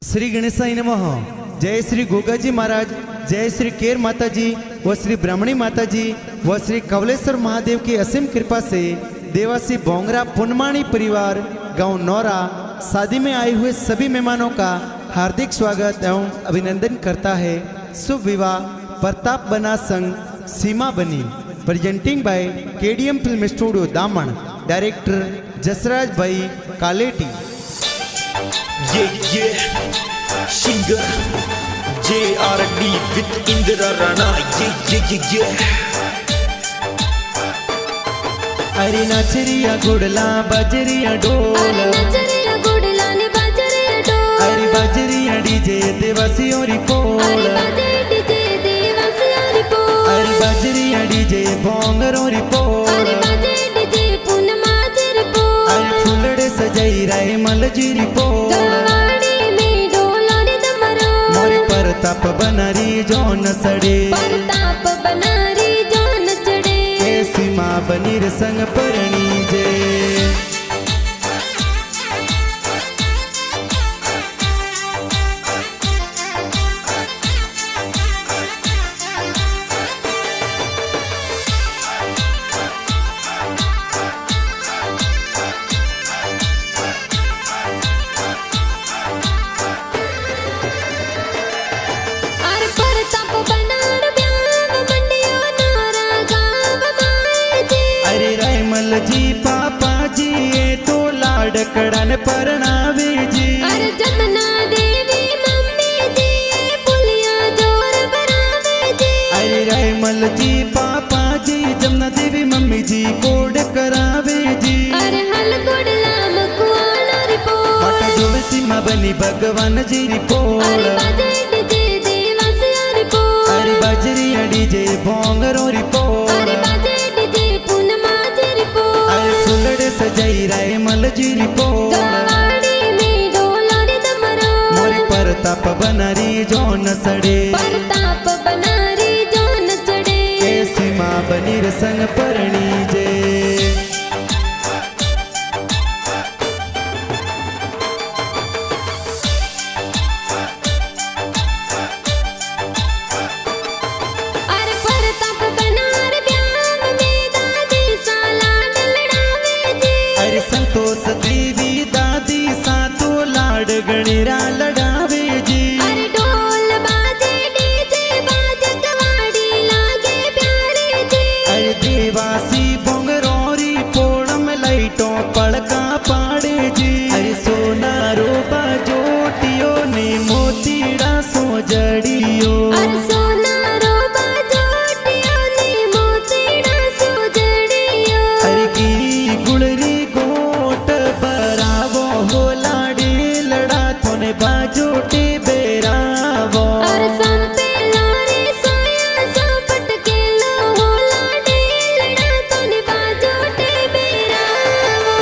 श्री गणेशाय नमः। जय श्री गोगाजी महाराज, जय श्री केर माता जी व श्री ब्राह्मणी माता जी व श्री कवलेश्वर महादेव की असीम कृपा से देवासी बोंगरा पुनमाणी परिवार गांव नौरा शादी में आए हुए सभी मेहमानों का हार्दिक स्वागत एवं अभिनंदन करता है। शुभ विवाह प्रताप बना संघ सीमा बनी, presenting by KDM film studio दामन, डायरेक्टर जसराज भाई Kaleti. Singer JRD with Indra Rana. अरे नाचरिया गुड़ला बजरिया डोला, नचरिया गुड़ला ने बजरिया डोला, अरे बजरिया डीजे देवासी और पोला, बाजे डीजे देवासी और पोला, अरे बजरिया डीजे बोंगर और पोला, बाजे डीजे पूनमा जरी पोला, अरे फुलड़े सजाई राय मलजीरी पोला, गवाड़ी में डोला रे दमरो, मोरे परताप बनारी जो नसड़े, परताप बनारी जो नचड़े, ऐसी माँ बनी रे संग परणी जे। अरे परताप बनार ब्याव मंडियो नौरा गाव माए जी, अरे रायमल जी पापा जी ये तो लाडकड़ा ने परणावे जी, अरे जमुना देवी मम्मी जी पुलिया जोर बनावे जी, अरे रायमल जी पापा जी जमुना देवी मम्मी जी कोड करावे जी, अरे हल गुड़ला मकुआला रिपोर्ट, माता जो सीमा बनी भगवान जी अरे रिपोला, बाजे डीजे देवासी रिपोर्ट, अरे बजरिया डीजे बोंगरो अरे रिपोला, बाजे डीजे पूनमा जी रिपोर्ट, अरे फुलड़े सजाई रायमल जी रिपोला, गवाड़ी में डोला रे दमरो, मोरे परताप बनारी जो नसड़े, परताप बनारी जो नचड़े, ऐसी माँ बनी रे संग परणी जे। अरे परताप बनार ब्याव में दादी साला लड़ावे जी, अरे संतोष देवी दादी सातो लाड गणेरा लड़ावे जी, अरे ढोल बाजे डीजे बाजे गवाड़ी लागे प्यारे जी, अरे देवासी बोंगरोरी पोड़म लाइटों पड़का पाड़े जी, अरे सोनारो बाजोटियो ने मोतीड़ा सो जड़ियो, अरे सोना रोबा जोटियो ने मोतीड़ा सुजड़ियो, अरे की गुड़री गोट बरावो हो लाड़ी लड़ा थोने बाजोटे बेरावो, अरे संपे लारी सोया सोपट के लो होला डेलड़ा तो ने बाजोटे बेरावो,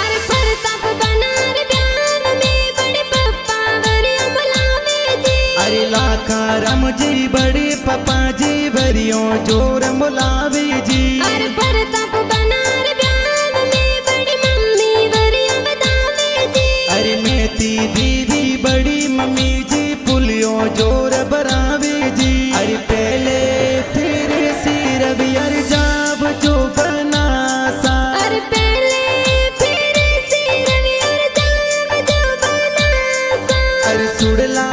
अरे परताप बनार ब्याव में बड़े पप्पा वरिया बुलावे जी, अरे लाखा राम जी बड़े पापा जी भरियो जोर मुलावे जी, अरे परताप बनार ब्याव में बड़ी मम्मी वरिया बतावे जी, अरे मेती दीदी बड़ी मम्मी जी पुलियो जोर बरावे जी, अरे पहले तेरे सिर भी अर जाब जो बनासा, अरे पहले फिर सिरवी और जाम जो बनासा, अरे सुड़ला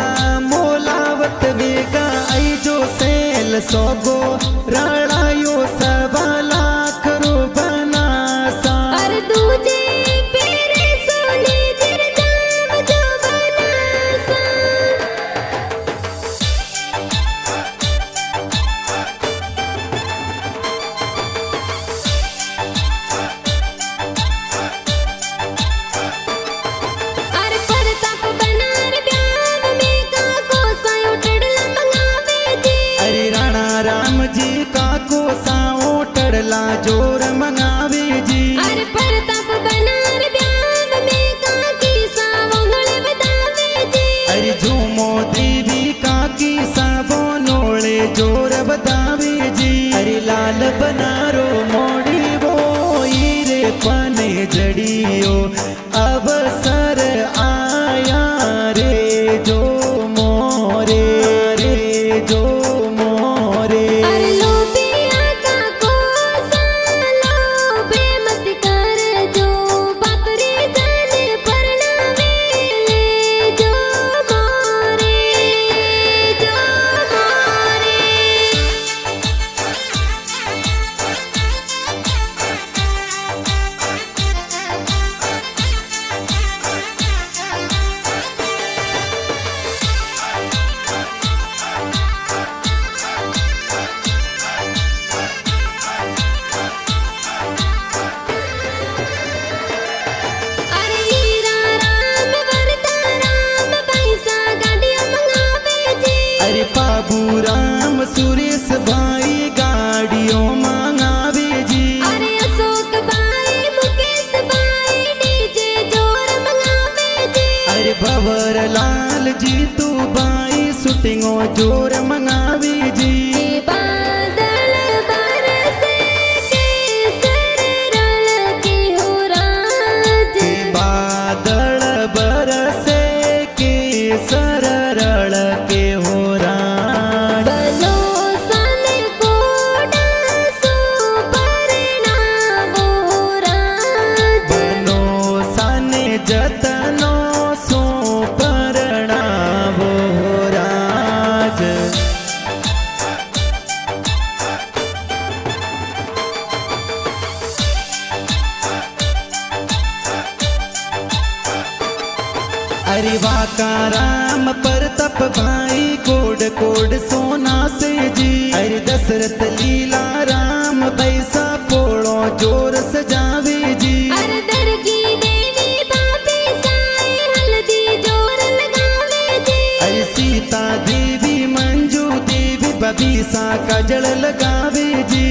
मोलावत वेगा आई जो सेल सोगो राणायो सवा लाख रो बनासा, अरे दूजे फिर सोने जिर जाम जो बनासा, अरे परताप बनार ब्याव में का को सायो टड़ला मंगावे जी, अरे राणा राम जी का जोर मंगावे जी। अरे प्रताप बनार ब्याम में काकी सावंगल बतावे जी। अरे झूमो देवी काकी साबो नोले जोर बतावे जी। अरे लाल बनारो मोड़ी वो हीरे पने जड़ियो अवसर आया रे जो मोरे रे जो मोरे। अरे लोबिया का कोसा लोबे मत कर जो बापरे जान परनावे ले जो मोरे जो मोरे। अरे हीरा राम वरदा राम पैसा गाड़ियां मंगावे जी। अरे बाबू राम सुरेश भाई गाड़ियों मंगावे जी। अरे अशोक भाई मुकेश भाई डीजे जोर मंगावे जी। अरे भवर लाल जीतू भाई शूटिंगो जोर मंगावे जी। ये बादल बरसे केसर रल के हो राज। के बादल बरसे के सररल के हो राज। बनो सन कोडा सो परिणामो राज। बनो सने जतनो सो परणावो राज। अरे वाका राम प्रताप भाई कोड कोड सोना से जी। अरे दशरथ लीला राम पैसा पोड़ो जोर सजावे जी। अरे दरगी देवी बापे साए हल्दी जोर लगावे जी। अरे सीता देवी मंजू देवी बबीसा कजल लगावे जी।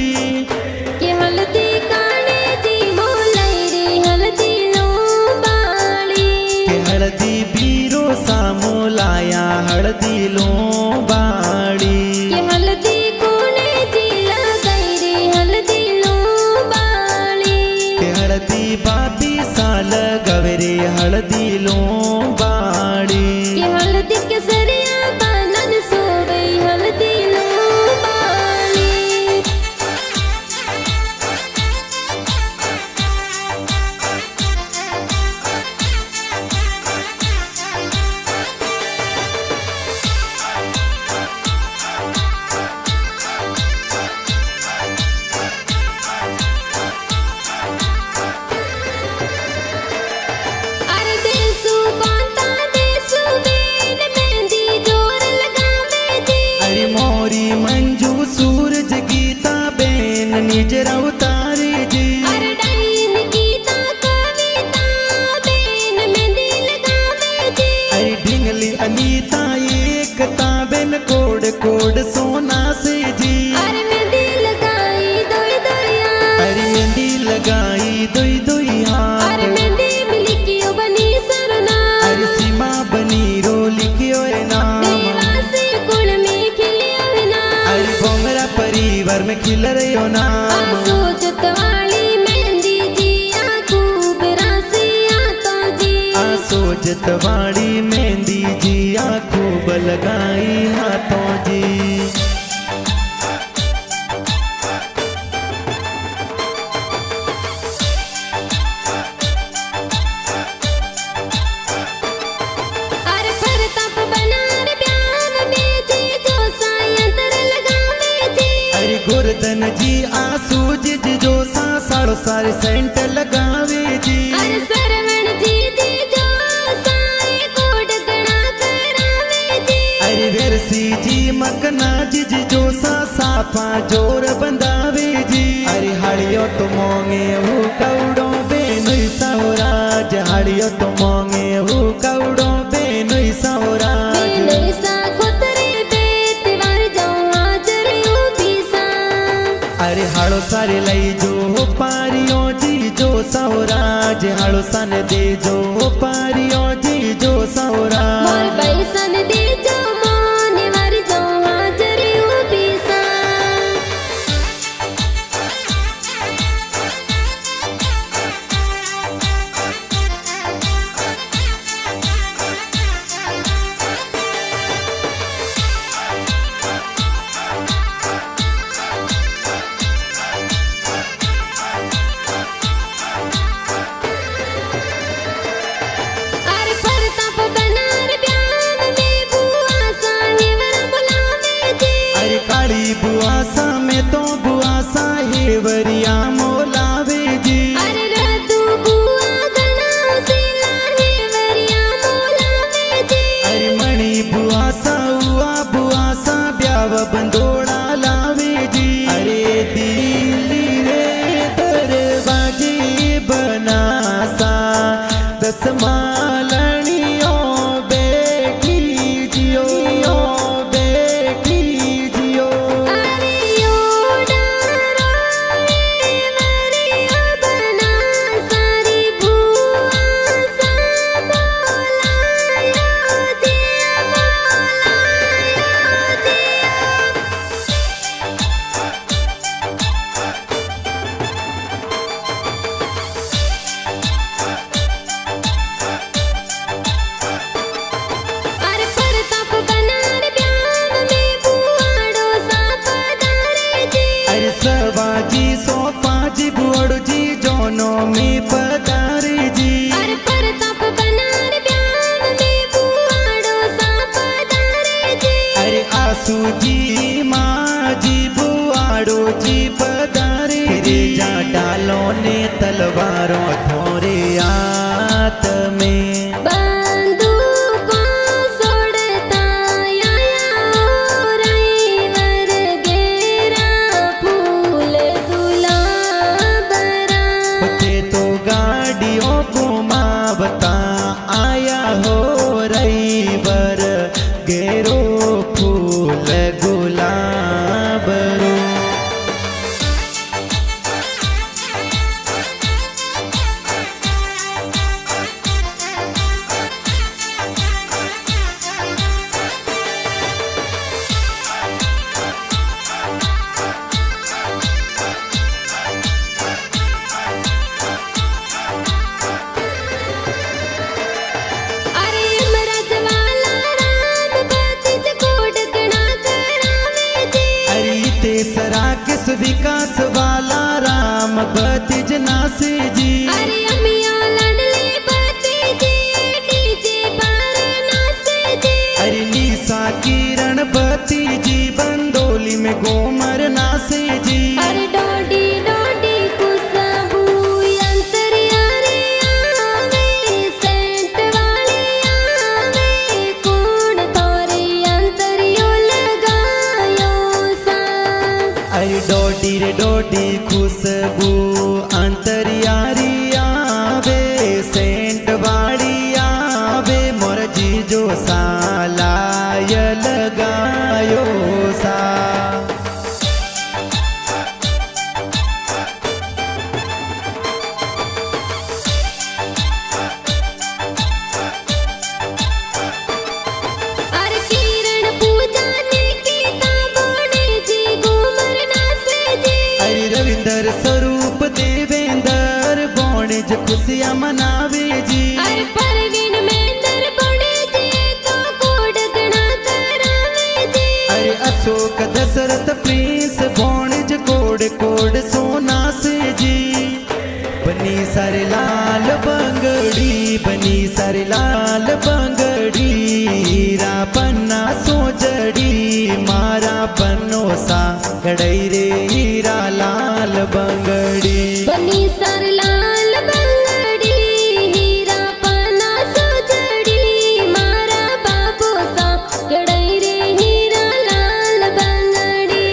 कि हल्दी काने जी मोलाई रे हल्दी लो बाली। के हल्दी बीरो सामो लाया हल्दी लो बाड़ी। कि हल्दी कोने जी लगाई रे हल्दी लो बाली। के हल्दी बाबी साल गवरे हल्दी लो बाड़ी। कि हल्दी केसरिया बनन सोवे हल्दी लो बाली। अरे देसु कांता देसु बेन मेहंदी जोर लगावे जी। अरे मोरी मंजू सूरज गीता बेन निजरा उतारे जी। अरे डाइन गीता कविता बेन मेहंदी लगावे जी। अरे ढिंगली अनीता एकता बेन कोड कोड सोना से जी। अरे मेहंदी लगाई दोई दोया। अरे मेहंदी लगाई दुई दुई हाथ। अरे मेहंदी मिलकियो बनी सरना। अरे सीमा बनी रो लिखियो ए नाम। देवासी कुल में खिलियो है ना। अरे भोंगरा परिवार में खिल रही नाम। सोचत वाली मेहंदी जी खूब रासिया तो जी। सोचत वाली मेहंदी जी खूब लगाई हाथों जी। अरे प्रताप बनार ब्याम में जी जो सायंत्र लगावे जी। अरे गुरदन जी सूझ जो साड़ो सारे सेंट लगावे जी। अरे सरवण जी जो साए कोड गणा करावे जी। अरे वेरसी जी मकना जी जो साफा जोर बंदावे जी। अरे हड़ियो तो मोंगे वो कौड़ो बेनुई सौराज। हड़ियो तो मोंगे वो कौड़ो बेनुई सौराज। बेनुई सा खुतरे बेत वार जाऊं हाजर यूं पीसा। अरे हाड़ो सारे लई जो जे हड़सन दे जो पारियो जी जो सौरा मोर बैसन दे जो मोने मर जो हाजरी उबीसा अरे परताप बनार ब्याम में बुआ साहेबर बुलावे जी अरे काली बुआ सा में तो बुआ साहेबरिया मोलावे जी अरे रतु बुआ गना सिला हेवरिया मोलावे जी अरे मणि बुआ सा हुआ बुआ सा ब्याव बंदोड़ा लावे जी अरे दिल्ली रे दरवाजे बनासा दस मालनियो बेटी जियो बेटी जियो अरे योड़ा रोए मरिया बना सारी बुआ सा बोलायो जिया अरे परताप बनार ब्याम में बुआड़ो सा पधारे जी अरे सवाजी सोपाजी बुअड़ जी जोनो में पधारे जी अरे परताप बनार ब्याम में बुआड़ो सा पधारे जी अरे आसू जी माँ जी बुआड़ो जी पधारे रे जा डालो ने तलवारों थोरे आत में बंदूकों सोड़ता आया रईवर गेरा फूल गुलाबरा ते तो गाड़ियों को मावता आया हो रही बर गेरो फूल गुलाबरो अरे अमरज वाला राम भतीज कोडकना करावे जी अरे तेसरा किस विकास वाला राम भतीज नासे जी अरे अमिया लडले भतीजी डीजे पर नाचे जी अरे निशा किरण भतीजी बंदोली में गोमर नासे जी अरे डोडी डोडी खुशबू अंतरियारे आवे सेंट वाले आवे कौन तोरे अंतरियो लगायो सा अरे डोडी रे डोडी खुशबू अंतरियारी आवे सेंट वाड़ी आवे मोर जीजो सालाय लगायो सा अरे किरण पूजा ने की ताबोने जी घूमर नाचे जी अरे रविंदर स्वरूप देवेंदर बोणिज खुशियाँ मनावे जी अरे परवीन मेंदर बड़े जी तो कोडकना करावे जी अरे अशोक दशरथ प्रिंस बोणिज कोड कोड सोना से जी बनी सारे लाल बंगड़ी बनी सारे लाल बंगड़ी हीरा पन्ना सोजड़ी मारा पन्नो सा कड़ई रे हीरा लाल बंगड़ी बनी सर लाल बंगड़ी हीरा पना सोजड़ी मारा बाबू सा गड़ई रे हीरा लाल बंगड़ी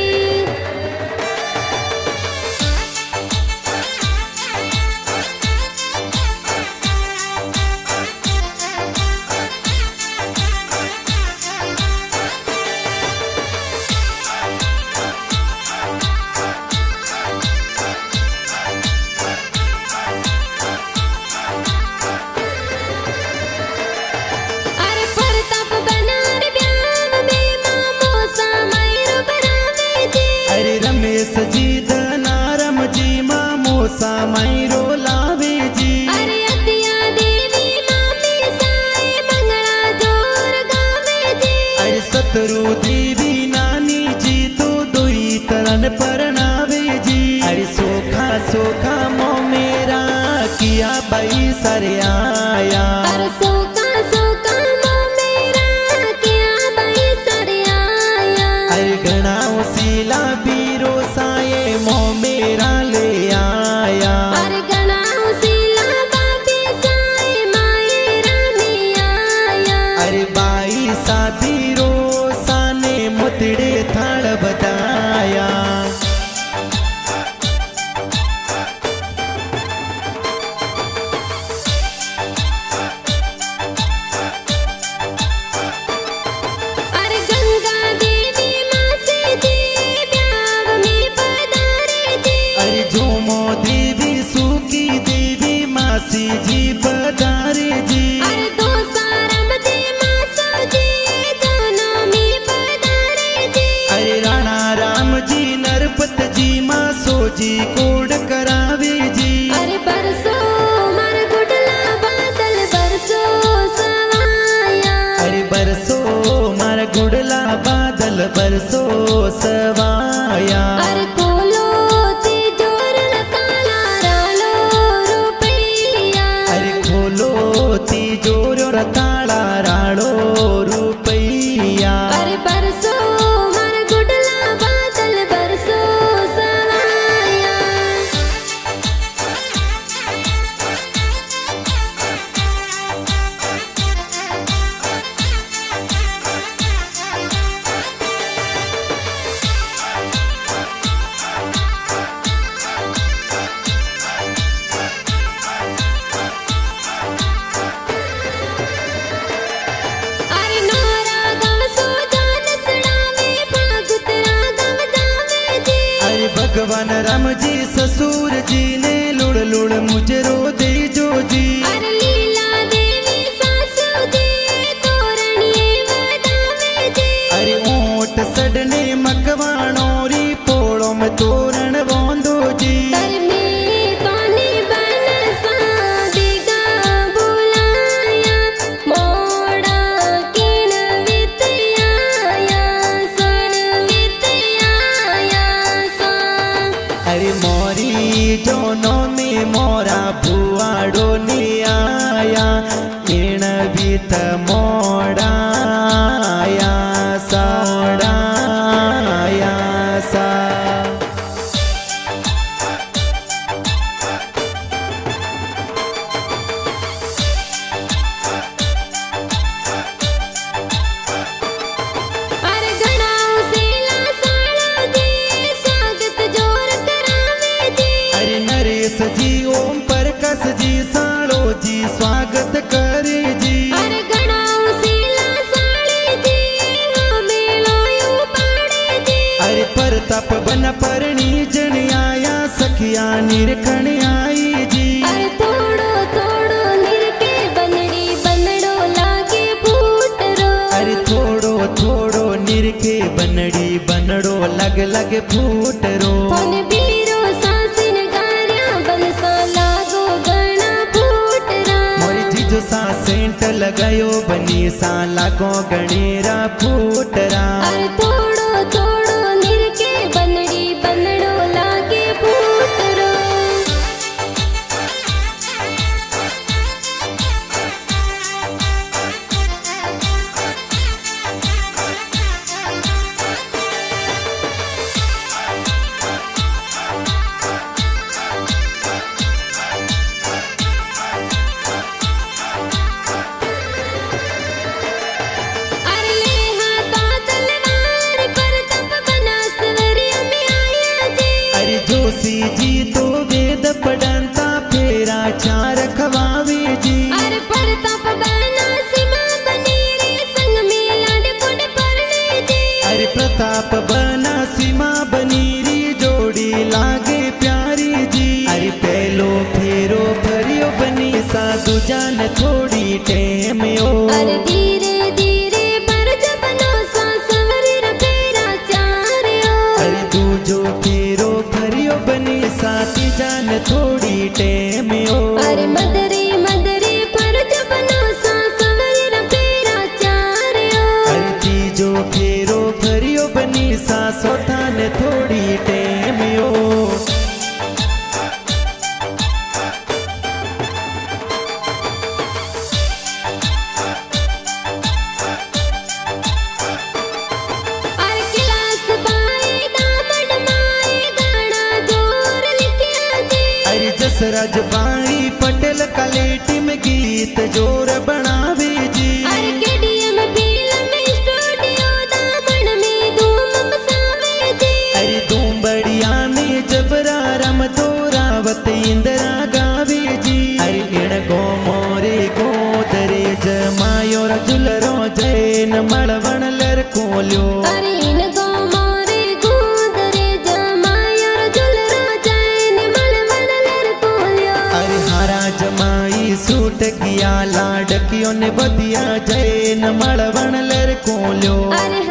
सामायरो लावे जी। अरे अतिया देवी मामी साए मंगला जोर गावे जी। अरे सतरू देवी नानी जी तो दोई तरन परनावे जी। अरे सोखा सोखा मो मेरा किया बाई सरे आया। अरे सोका सोका मो मेरा किया बाई सरे आया। अरे घना उसीला बीरो साए मो मेरा ले आया। अरे घना उसीला बाबी साए मायरा में आया। अरे बाई साधी रो साने मुतड़े थाल बताया। अरे गंगा देवी मासी जी ब्याव में पधारे जी। अरे झूमो देवी सुकी देवी मासी जी पधारे जी। अरे दो सारम जी मासो जी दोनों में पधारे जी। अरे राणा राम जी नरपत जी मासो जी कोड करावे जी। अरे बरसो मर गुडला बादल बरसो सवाया। अरे बरसो मार गुड़ला बादल बरसो सवाया। अरे कोलो तिजोर काला रालो रुपैया। अरे खोलो तिजोरो रताड़ा राड़ो रुपैया। अरे बरसो मर गुडला बादल बरसो सवाया। अरे नोरा गम सो जान सड़ावे भागुत रागम जावे जी। अरे भगवान राम जी ससुर जी ने लुड़ लुड़ मुजरो दे जो जी। अरे लीला देवी सासू जी तोरणिए वदावे जी। अरे ऊंट सडने मकवाणो री पोड़ो में तोरण वोंदो जी। तर में तोने बन सादिगा बुलाया। मोड़ा किन वितयाया सुन वितयाया सा। अरे मोरी जोनो में मोरा भुआड़ो ने आया। इन बीत मोड़ा आया साड़ा आया सा। अरे घना उसीला साड़ा जी स्वागत जोर करावे जी। अरे नरेश जी ओम प्रकाश जी साड़ो जी स्वागत करे जी। अरे घना उसीला साड़ी जी वो मेलो यूं पाड़े जी। अरे परताप बन परणी जन आया सखिया निरखण आई जी। अरे थोड़ो थोड़ो निरके बनड़ी बनड़ो लागे फूटरो। अरे थोड़ो थोड़ो निरखे बनड़ी बनड़ो लग लग फूटरो। फोन बीरो सासिन गारिया बनसा लागो गणा फूटरा। मोरी जीजो सा सेंट लगायो बनी सा लागो गणेरा फूटरा। अरे थोड़ो थोड़ो निरके बनड़ी बनड़ो लागे फूटरो। अरे ले हाथा तलवार पर तप बना सवरिया में आया जी। अरे जोशी जी तो वेद पढ़ंता फेरा चार खवावे जी। अरे पर तप बना सीमा बनी रे संग में लाड कुंड परने जी। अरे प्रताप बना सीमा बनी री जोड़ी लागे प्यारी जी। अरे पहलो फेरो भरियो बनी सा दूजान थोड़ी टेम ओ। अरे धीरे धीरे पर जबनो सा सवरी रे फेरा चार ओ। अरे दूजो फेरो भरियो बनी सा जान थोड़ी टेमियो। अरे मदरी मदरी फर्ज बनो सा सवर फेरा चारियो। अरे तीजो फेरो फरियो बनी सा सोतान थोड़ी टेमियो। जसराज बाणी पटेल कलेटी में गीत जोर बनावे जी। अरे केडीएम फिल्म स्टूडियो दामन में धूम मचावे जी। अरे धूम बढ़िया में जबरा रम दोरावत इंदिरा गावे जी। अरे इण गो मोरे गोदरे जमायो जुलरो जैन मलवण लर कोल्यो। अरे इन गो मोरे गोदरे जमायो जुलरो जैन मलवण लर कोल्यो। अरे हारा जमाई सूट किया लाडकियों ने बदिया जैन मलवण लर कोल्यो। अरे